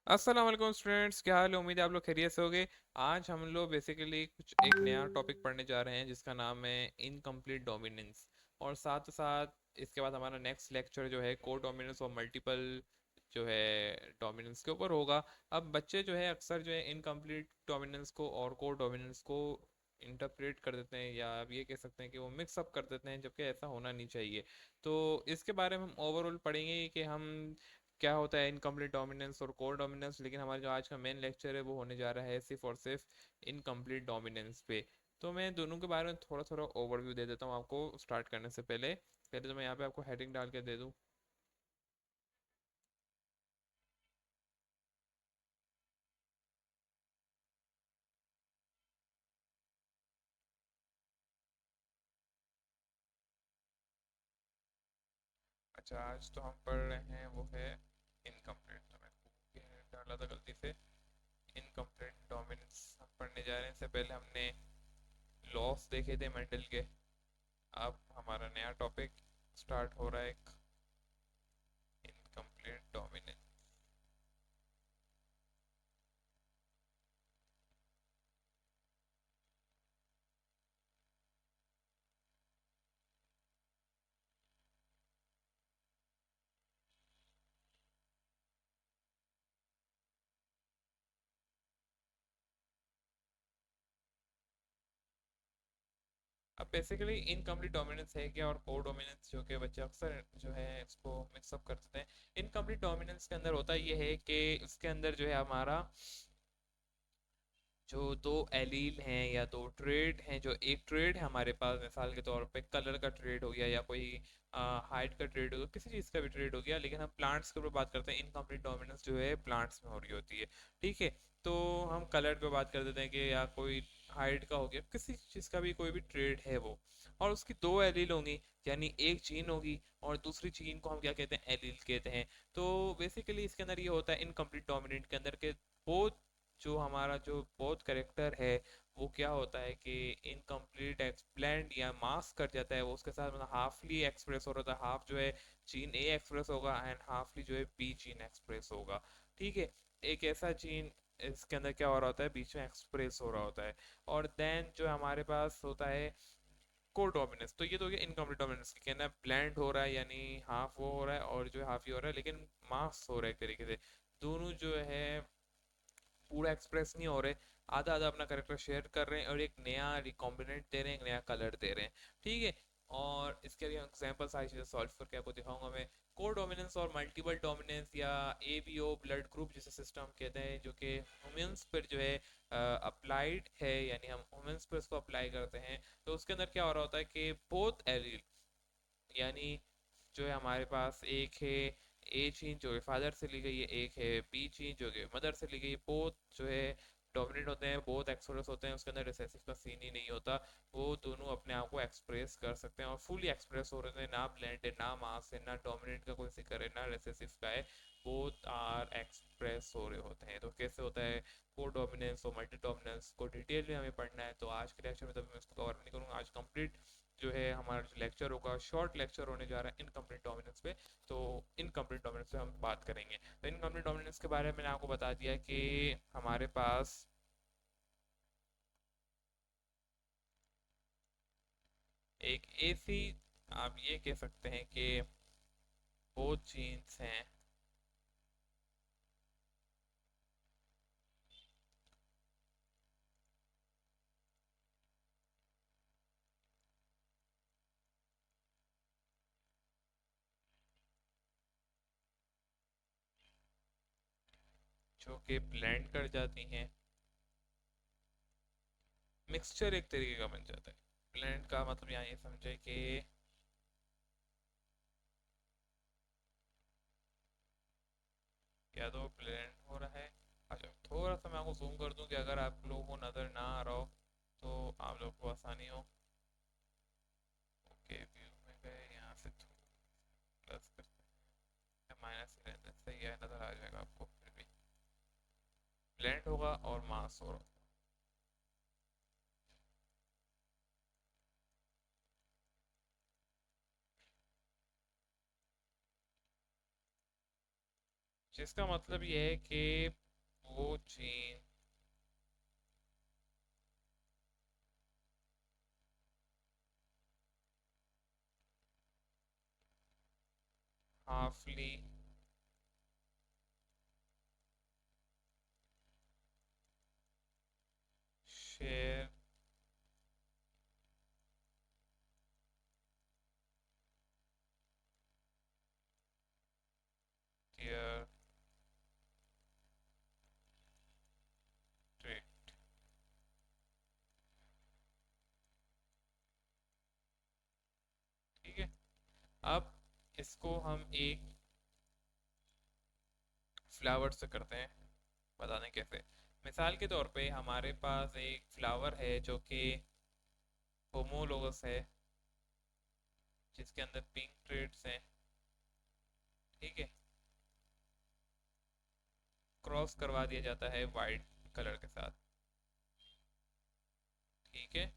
अस्सलाम वालेकुम स्टूडेंट्स, क्या हाल है। उम्मीद है आप लोग खैरियत से होगे। आज हम लोग बेसिकली कुछ एक नया टॉपिक पढ़ने जा रहे हैं जिसका नाम है इनकम्प्लीट डोमिनेंस। और साथ साथ इसके बाद हमारा नेक्स्ट लेक्चर जो है को डोमिनेंस और मल्टीपल जो है डोमिनेंस के ऊपर होगा। अब बच्चे जो है अक्सर जो है इनकम्प्लीट डोमिनेंस को और को डोमिनेंस को इंटरप्रेट कर देते हैं, या आप ये कह सकते हैं कि वो मिक्स अप कर देते हैं, जबकि ऐसा होना नहीं चाहिए। तो इसके बारे में हम ओवरऑल पढ़ेंगे कि हम क्या होता है इनकम्प्लीट डोमिनेंस और कोर डोमिनेंस। लेकिन हमारा जो आज का मेन लेक्चर है वो होने जा रहा है सिर्फ और सिर्फ इनकम्प्लीट डोमिनेंस पे। तो मैं दोनों के बारे में थोड़ा थोड़ा ओवरव्यू दे देता हूँ आपको स्टार्ट करने से पहले। पहले तो मैं यहाँ पे आपको हेडिंग डाल के दे दूँ। अच्छा, आज तो हम पढ़ रहे हैं वो है इनकम्प्लीट, तो मैं हेडिंग डाला था गलती से। इनकम्प्लीट डोमिनेंस हम पढ़ने जा रहे हैं। इससे पहले हमने लॉस देखे थे मेंडल के। अब हमारा नया टॉपिक स्टार्ट हो रहा है, एक इनकम्प्लीट डोमिनेंस। अब बेसिकली इनकम्प्लीट डोमिनेंस है क्या और कोर डोमिनेंस, जो कि बच्चे अक्सर जो है इसको मिक्सअप कर देते हैं। इनकम्प्लीट डोमिनेंस के अंदर होता ये है कि इसके अंदर जो है हमारा जो दो एलील हैं या दो ट्रेड हैं। जो एक ट्रेड है हमारे पास, मिसाल के तौर पे कलर का ट्रेड हो गया या कोई हाइट का ट्रेड हो गया, किसी चीज़ का भी ट्रेड हो गया। लेकिन हम प्लांट्स के ऊपर बात करते हैं, इनकम्प्लीट डोमिनेंस जो है प्लांट्स में हो रही होती है। ठीक है। तो हम कलर पे बात कर देते हैं कि या कोई हाइट का हो गया, किसी चीज़ का भी कोई भी ट्रेड है वो, और उसकी दो एलील होंगी, यानी एक जीन होगी और दूसरी जीन को हम क्या कहते हैं, एलील कहते हैं। तो बेसिकली इसके अंदर ये होता है इनकम्प्लीट डोमिनेंट के अंदर के बोथ जो हमारा जो बोथ करेक्टर है वो क्या होता है कि इनकम्प्लीट एक्सप्लेंड या मास्क कर जाता है। वो उसके साथ मतलब हाफली एक्सप्रेस हो रहा था, हाफ जो है जीन ए एक्सप्रेस होगा एंड हाफली जो है बी जीन एक्सप्रेस होगा। ठीक है। एक ऐसा जीन इसके अंदर क्या हो रहा होता है, बीच में एक्सप्रेस हो रहा होता है। और देन जो हमारे पास होता है को डोमिनेंस। तो ये तो हो गया इनकम्प्लीट डोमिनेंस की, कहना ब्लेंड हो रहा है यानी हाफ वो हो रहा है और जो है हाफ ही हो रहा है, लेकिन मास हो रहा है एक तरीके से। दोनों जो है पूरा एक्सप्रेस नहीं हो रहे, आधा आधा अपना करेक्टर शेयर कर रहे हैं और एक नया रिकॉम्बिनेंट दे रहे हैं, एक नया कलर दे रहे हैं। ठीक है। और इसके लिए एग्जाम्पल सारी चीज़ें सॉल्व करके आपको दिखाऊंगा मैं। को डोमिनेंस और मल्टीपल डोमिनेंस या एबीओ ब्लड ग्रुप जैसे सिस्टम कहते हैं, जो कि ह्यूमंस पर जो है अप्लाइड है, यानी हम ह्यूमंस पर इसको अप्लाई करते हैं। तो उसके अंदर क्या हो रहा होता है कि बोथ एलील, यानी जो है हमारे पास एक है ए जीन जो है फादर से ली गई है, एक है बी जीन जो कि मदर से ली गई है। बोथ जो है डोमिनेट होते हैं, बहुत एक्सप्रेस होते हैं, उसके अंदर रिसेसिव का सीन ही नहीं होता। वो दोनों अपने आप को एक्सप्रेस कर सकते हैं और फुली एक्सप्रेस हो रहे हैं, ना ब्लेंड है, ना मास है, ना डोमिनेट का कोई जिक्र है, ना रिसेसिव का है। बोथ आर एक्सप्रेस हो रहे होते हैं। तो कैसे होता है को डोमिनेंस और मल्टी डोमिनेंस को डिटेल में हमें पढ़ना है, तो आज के लेक्चर में तभी मैं इसको कवर नहीं करूँगा। आज कंप्लीट जो है हमारा जो लेक्चर होगा शॉर्ट लेक्चर होने जा रहा है इनकम्प्लीट डोमिनेंस पे। तो इनकम्प्लीट डोमिनेंस पे हम बात करेंगे। तो इनकम्प्लीट डोमिनेंस के बारे में मैंने आपको बता दिया कि हमारे पास एक ऐसी, आप ये कह सकते हैं कि वो जीन्स हैं जो कि ब्लेंड कर जाती हैं। मिक्सचर एक तरीके का बन जाता है। ब्लेंड का मतलब यहाँ ये समझे कि या तो ब्लेंड हो रहा है। अच्छा, थोड़ा सा मैं आपको जूम कर दूं कि अगर आप लोगों को नज़र ना आ रहा हो तो आप लोग को आसानी हो। ओके, व्यू में गए, यहाँ से प्लस करते हैं, माइनस ही रहता है, सही है, नज़र आ जाएगा आपको। फिर भी ब्लेंड होगा और मास होगा। जिसका मतलब ये है कि वो चेन हाफली शेयर देयर ट्रेड। ठीक है, अब इसको हम एक फ्लावर से करते हैं, बताने कैसे। मिसाल के तौर पे हमारे पास एक फ्लावर है जो कि होमोलोगस है, जिसके अंदर पिंक ट्रेड्स हैं। ठीक है, क्रॉस करवा दिया जाता है वाइट कलर के साथ। ठीक है,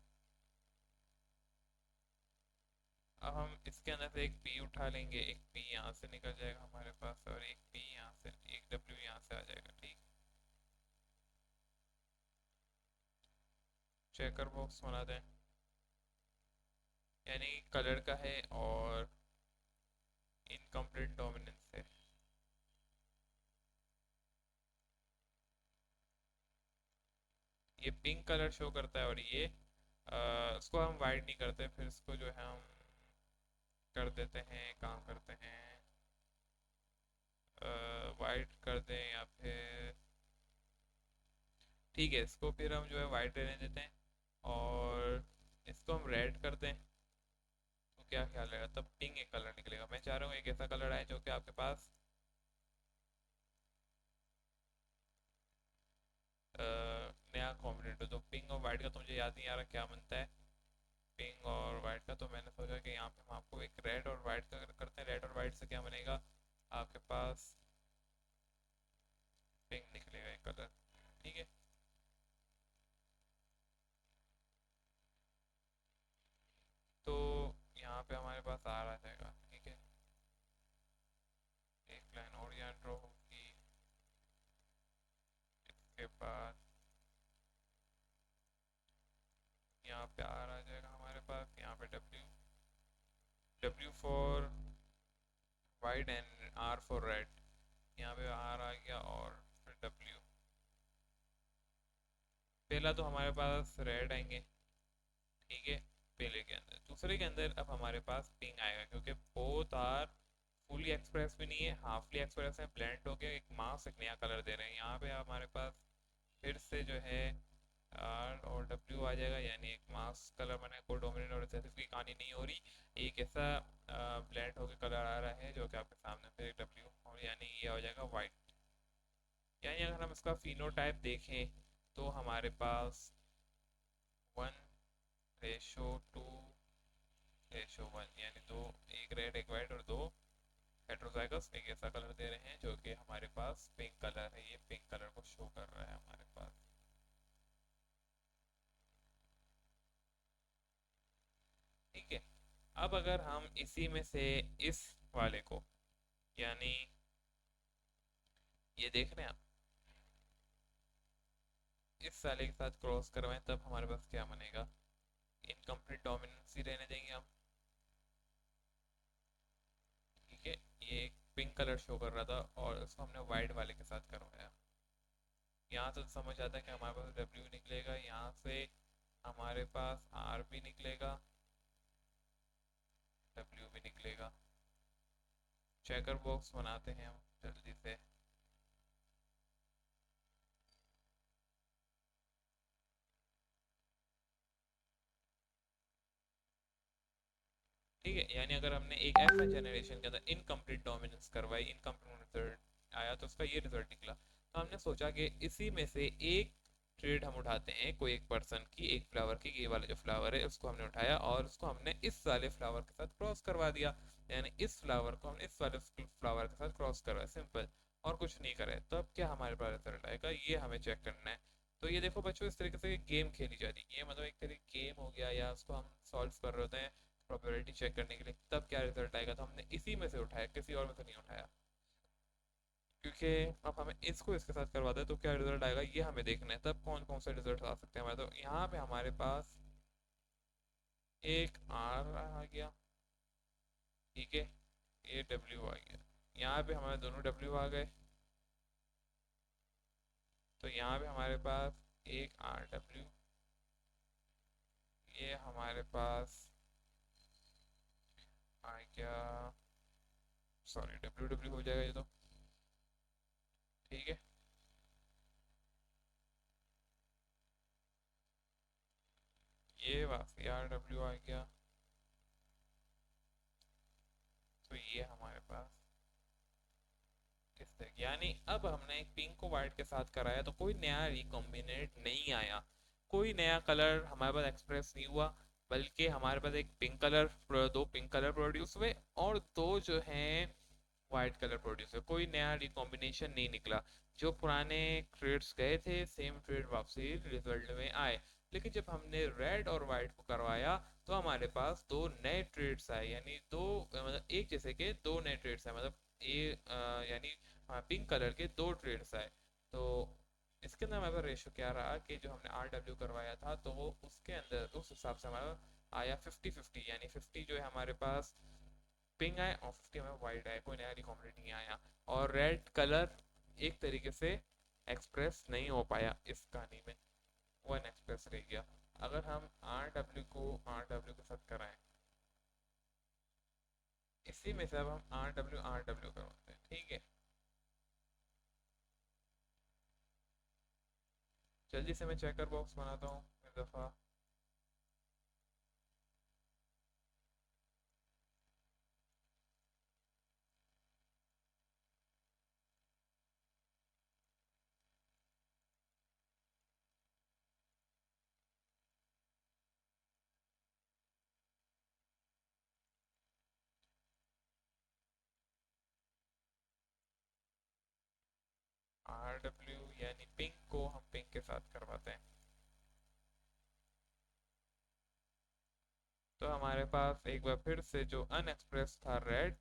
अब हम इसके अंदर से एक पी उठा लेंगे, एक पी यहाँ से निकल जाएगा हमारे पास, और एक पी यहाँ से, एक डब्ल्यू यहाँ से आ जाएगा। ठीक, चेकर बॉक्स बना दें, यानी कलर का है और इनकम्प्लीट डोमिनेंस है। ये पिंक कलर शो करता है, और ये इसको हम वाइट नहीं करते, फिर इसको जो है हम कर देते हैं, काम करते हैं, वाइट कर दें या फिर, ठीक है, इसको फिर हम जो है वाइट रहने देते हैं, और इसको हम रेड कर दें। तो क्या ख्याल रहेगा, तब पिंक एक कलर निकलेगा। मैं चाह रहा हूँ एक ऐसा कलर आए जो कि आपके पास नया कॉम्बिनेट हो। तो पिंक और वाइट का तो मुझे याद नहीं आ रहा क्या बनता है, पिंक और वाइट का। तो मैंने सोचा कि यहाँ पे हम आपको एक रेड और वाइट का करते हैं। रेड और वाइट से क्या बनेगा, आपके पास पिंक निकलेगा एक कलर। ठीक है, तो यहाँ पे हमारे पास आर आ जाएगा। ठीक है, एक लाइन और यहाँ ड्रॉ होगी, इसके बाद यहाँ पे आर आ जाएगा हमारे पास, यहाँ पे W, W for white and R for red. यहाँ पे आर आ गया और फिर डब्ल्यू। पहला तो हमारे पास रेड आएंगे। ठीक है, पहले के अंदर। दूसरे के अंदर अब हमारे पास पिंक आएगा, क्योंकि बोथ आर फुली एक्सप्रेस भी नहीं है, हाफली एक्सप्रेस है, ब्लेंड हो गया, एक मास एक नया कलर दे रहे हैं। यहाँ पे हमारे पास फिर से जो है आर और डब्ल्यू आ जाएगा, यानी एक मास कलर बना है। कोई डोमिनेंट और रिसेसिव की कहानी नहीं हो रही, एक ऐसा ब्लेंड होकर कलर आ रहा है जो कि आपके सामने, फिर एक डब्ल्यू, और यानी ये हो जाएगा वाइट। यानी अगर हम इसका फिनोटाइप देखें तो हमारे पास 1:2:1, यानी दो, एक रेड एक वाइट और दो हेट्रोजाइगस एक ऐसा कलर दे रहे हैं जो कि हमारे पास पिंक कलर है। ये पिंक कलर को शो कर रहा है हमारे पास। ठीक है, अब अगर हम इसी में से इस वाले को, यानी ये देख रहे हैं आप, इस वाले के साथ क्रॉस करवाएं, तब हमारे पास क्या बनेगा, इनकम्प्लीट डोमिनेंसी रहने देंगे हम। ठीक है, ये एक पिंक कलर शो कर रहा था और इसको हमने वाइट वाले के साथ करवाया। यहाँ से तो समझ आता है कि हमारे पास डब्ल्यू निकलेगा, यहाँ से हमारे पास आर भी निकलेगा, डब्ल्यू भी निकलेगा। चेकर बॉक्स बनाते हैं हम जल्दी से। ठीक है, यानी अगर हमने एक ऐसा जनरेशन के अंदर इनकम्प्लीट डोमिनेंस करवाई, इनकम्प्लीट रिजल्ट आया, तो उसका ये रिजल्ट निकला। तो हमने सोचा कि इसी में से एक ट्रेड हम उठाते हैं, कोई एक पर्सन की, एक फ्लावर की, ये वाला जो फ्लावर है उसको हमने उठाया और उसको हमने इस वाले फ्लावर के साथ क्रॉस करवा दिया। यानी इस फ्लावर को हमने इस वाले फ्लावर के साथ क्रॉस करवाया, सिंपल, और कुछ नहीं करे। तो अब क्या हमारे पास रिजल्ट आएगा, ये हमें चेक करना है। तो ये देखो बच्चों, इस तरीके से गेम खेली जाती है, ये मतलब एक तरीके गेम हो गया, या उसको हम सॉल्व कर रहे होते हैं प्रोबेबिलिटी चेक करने के लिए, तब क्या रिजल्ट आएगा। तो हमने इसी में से उठाया, किसी और में से नहीं उठाया। क्योंकि अब हमें इसको इसके साथ करवाते हैं तो क्या रिजल्ट आएगा ये हमें देखना है, तब कौन कौन से रिजल्ट आ सकते हैं हमारे। तो यहाँ पे हमारे पास एक आर आ गया, ठीक है, ये डब्ल्यू आ गया, यहाँ पे हमारे दोनों डब्ल्यू आ गए, तो यहाँ पे हमारे पास एक आर डब्ल्यू, ये हमारे पास आ गया, सॉरी डब्ल्यू डब्ल्यू हो जाएगा ये तो, ठीक है। ये वापस आर डब्ल्यू आ गया, तो ये हमारे पास इस तरह, यानी अब हमने एक पिंक को व्हाइट के साथ कराया तो कोई नया रिकॉम्बिनेट नहीं आया, कोई नया कलर हमारे पास एक्सप्रेस नहीं हुआ, बल्कि हमारे पास एक पिंक कलर, दो पिंक कलर प्रोड्यूस हुए और दो जो हैं वाइट कलर प्रोड्यूस हुए, कोई नया रिकॉम्बिनेशन नहीं निकला। जो पुराने ट्रेड्स गए थे सेम ट्रेड वापसी रिजल्ट में आए, लेकिन जब हमने रेड और वाइट को करवाया तो हमारे पास दो नए ट्रेड्स आए, यानी दो मतलब एक जैसे के दो नए ट्रेड्स आए, मतलब ये यानी पिंक कलर के दो ट्रेड्स आए। तो इसके अंदर हमारे पास रेशो क्या रहा कि जो हमने आर डब्ल्यू करवाया था तो वो उसके अंदर उस हिसाब से हमारा आया 50-50, यानी 50 जो है हमारे पास पिंक आए और 50 में वाइट आए, कोई नया रिकॉम्बिनेट नहीं आया। और रेड कलर एक तरीके से एक्सप्रेस नहीं हो पाया इस कहानी में, वो अनएक्सप्रेस रह गया। अगर हम आर डब्ल्यू को आर डब्ल्यू के साथ कराएं, इसी में से अब हम आर डब्ल्यू करवाते हैं, ठीक है। जल्दी से मैं चेकर बॉक्स बनाता हूँ इस दफ़ा। आर डब्ल्यू यानी पिंक को हम पिंक के साथ करवाते हैं, तो हमारे पास एक बार फिर से जो अनएक्सप्रेस था रेड,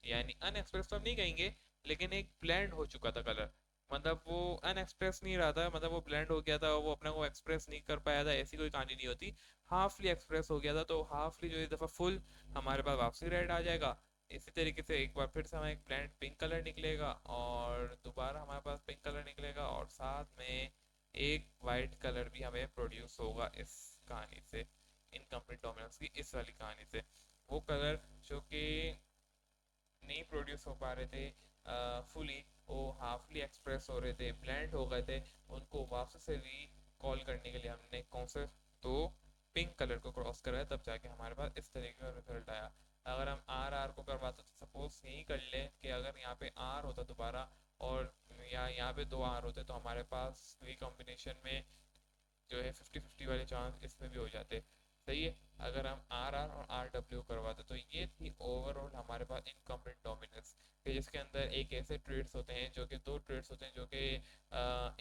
यानी अनएक्सप्रेस तो हम नहीं कहेंगे, लेकिन एक ब्लेंड हो चुका था कलर, मतलब वो अनएक्सप्रेस नहीं रहा था, मतलब वो ब्लेंड हो गया था, वो अपने को एक्सप्रेस नहीं कर पाया था, ऐसी कोई कहानी नहीं होती। हाफली एक्सप्रेस हो गया था, तो हाफली जो इस दफ़ा फुल हमारे पास वापसी रेड आ जाएगा। इसी तरीके से एक बार फिर से हमें एक ब्लेंड पिंक कलर निकलेगा और दोबारा हमारे पास पिंक कलर निकलेगा और साथ में एक वाइट कलर भी हमें प्रोड्यूस होगा इस कहानी से, इनकम्प्लीट डोमिनेंस की इस वाली कहानी से। वो कलर जो कि नहीं प्रोड्यूस हो पा रहे थे फुली, वो हाफली एक्सप्रेस हो रहे थे, ब्लेंड हो गए थे, उनको वापस से रिकॉल करने के लिए हमने कौन से दो पिंक कलर को क्रॉस कराया, तब जाके हमारे पास इस तरीके का रिजल्ट आया। अगर हम आर आर को करवाते तो सपोज यही कर ले कि अगर यहाँ पे आर होता दोबारा और या यहाँ पे दो आर होते तो हमारे पास रिकॉम्बिनेशन में जो है 50-50 वाले चांस इसमें भी हो जाते। सही है। अगर हम आर आर और आर डब्ल्यू करवाते तो ये थी ओवरऑल हमारे पास इनकम्प्लीट डोमिनेंस, कि जिसके अंदर एक ऐसे ट्रेड्स होते हैं जो कि दो ट्रेड्स होते हैं जो कि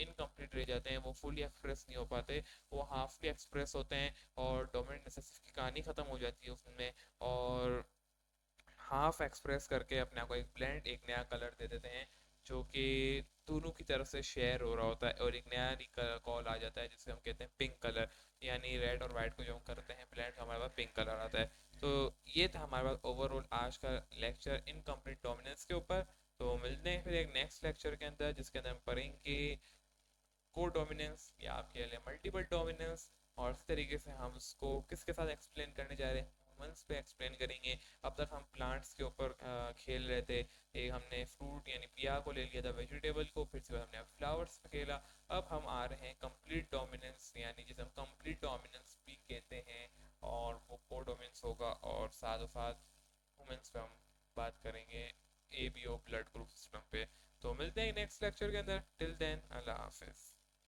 इनकम्प्लीट रह जाते हैं, वो फुली एक्सप्रेस नहीं हो पाते, वो हाफली एक्सप्रेस होते हैं और डोमिनेंट नेसेसिटी की कहानी खत्म हो जाती है उसमें, और हाफ एक्सप्रेस करके अपने आप को एक ब्लेंड एक नया कलर दे देते हैं जो कि दोनों की तरफ से शेयर हो रहा होता है, और एक नया कॉल आ जाता है जिसे हम कहते हैं पिंक कलर, यानी रेड और वाइट को जो हम करते हैं ब्लेंड, हमारे पास पिंक कलर आता है। तो ये था हमारे पास ओवरऑल आज का लेक्चर इनकम्प्लीट डोमिनेंस के ऊपर। तो मिलते हैं फिर एक नेक्स्ट लेक्चर के अंदर जिसके अंदर हम पढ़ेंगे को डोमिनेंस या आपके लिए मल्टीपल डोमिनेंस, और इस तरीके से हम उसको किसके साथ एक्सप्लेन करने जा रहे हैं, ह्यूमंस पे एक्सप्लेन करेंगे। अब तक हम प्लांट्स के ऊपर खेल रहे थे, एक हमने फ्रूट यानी पिया को ले लिया था, वेजिटेबल को, फिर से हमने फ्लावर्स पे खेला। अब हम आ रहे हैं कंप्लीट डोमिनेंस, यानी जिसे हम कंप्लीट डोमिनेंस भी कहते हैं, और वो को डोमिनेंस होगा, और साथ साथ ह्यूमंस पे हम बात करेंगे A B O blood group system पे। तो मिलते हैं नेक्स्ट लेक्चर के अंदर, टिल देन अल्लाह हाफिज।